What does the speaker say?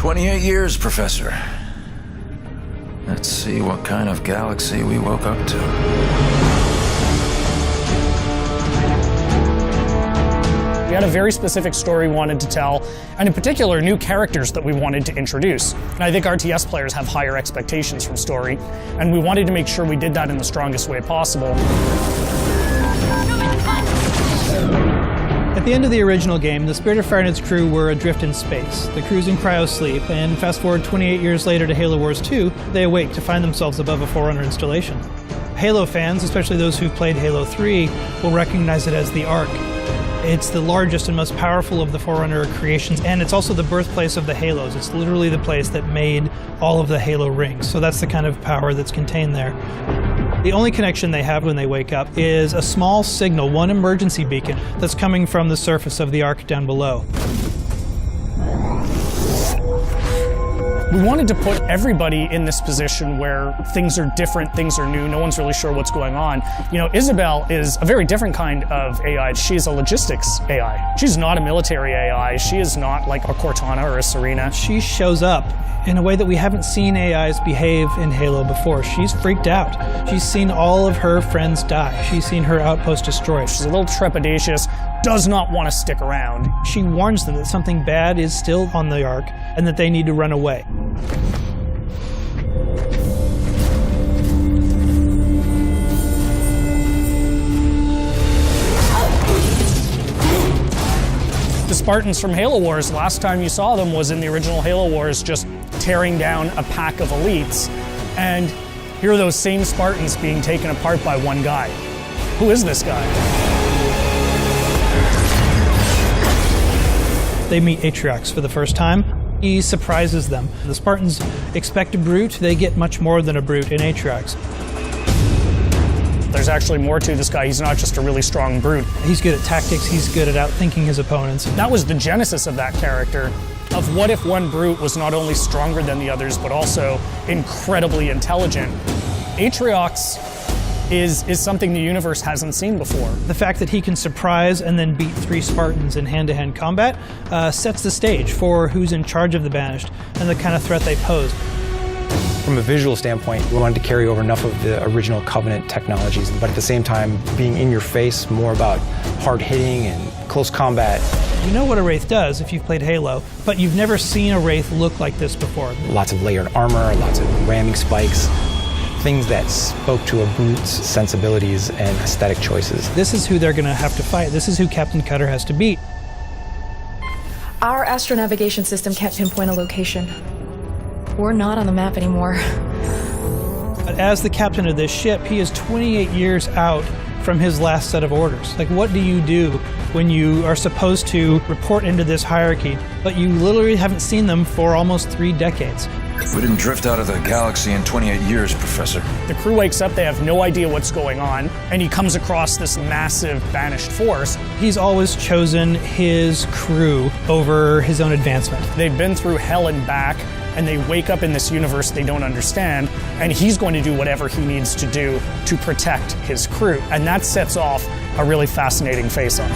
28 years, Professor. Let's see what kind of galaxy we woke up to. We had a very specific story we wanted to tell, and in particular, new characters that we wanted to introduce. And I think RTS players have higher expectations from story, and we wanted to make sure we did that in the strongest way possible. At the end of the original game, the Spirit of Fire and its crew were adrift in space. The crew's in cryo-sleep, and fast forward 28 years later to Halo Wars 2, they awake to find themselves above a Forerunner installation. Halo fans, especially those who've played Halo 3, will recognize it as the Ark. It's the largest and most powerful of the Forerunner creations, and it's also the birthplace of the Halos. It's literally the place that made all of the Halo rings, so that's the kind of power that's contained there. The only connection they have when they wake up is a small signal, one emergency beacon, that's coming from the surface of the Ark down below. We wanted to put everybody in this position where things are different, things are new, no one's really sure what's going on. You know, Isabel is a very different kind of AI. She's a logistics AI. She's not a military AI. She is not like a Cortana or a Serena. She shows up in a way that we haven't seen AIs behave in Halo before. She's freaked out. She's seen all of her friends die. She's seen her outpost destroyed. She's a little trepidatious, does not want to stick around. She warns them that something bad is still on the Ark and that they need to run away. The Spartans from Halo Wars, last time you saw them was in the original Halo Wars, just tearing down a pack of elites. And here are those same Spartans being taken apart by one guy. Who is this guy? They meet Atriox for the first time. He surprises them. The Spartans expect a brute, they get much more than a brute in Atriox. There's actually more to this guy. He's not just a really strong brute. He's good at tactics, he's good at outthinking his opponents. That was the genesis of that character, of what if one brute was not only stronger than the others, but also incredibly intelligent. Atriox is something the universe hasn't seen before. The fact that he can surprise and then beat 3 Spartans in hand-to-hand combat sets the stage for who's in charge of the Banished and the kind of threat they pose. From a visual standpoint, we wanted to carry over enough of the original Covenant technologies, but at the same time being in your face, more about hard hitting and close combat. You know what a Wraith does if you've played Halo, but you've never seen a Wraith look like this before. Lots of layered armor, lots of ramming spikes, things that spoke to a brute's sensibilities and aesthetic choices. This is who they're going to have to fight. This is who Captain Cutter has to beat. Our astronavigation system can't pinpoint a location. We're not on the map anymore. But as the captain of this ship, he is 28 years out from his last set of orders. Like, what do you do when you are supposed to report into this hierarchy, but you literally haven't seen them for almost 3 decades? We didn't drift out of the galaxy in 28 years, Professor. The crew wakes up, they have no idea what's going on, and he comes across this massive Banished force. He's always chosen his crew over his own advancement. They've been through hell and back, and they wake up in this universe they don't understand, and he's going to do whatever he needs to do to protect his crew. And that sets off a really fascinating face-off.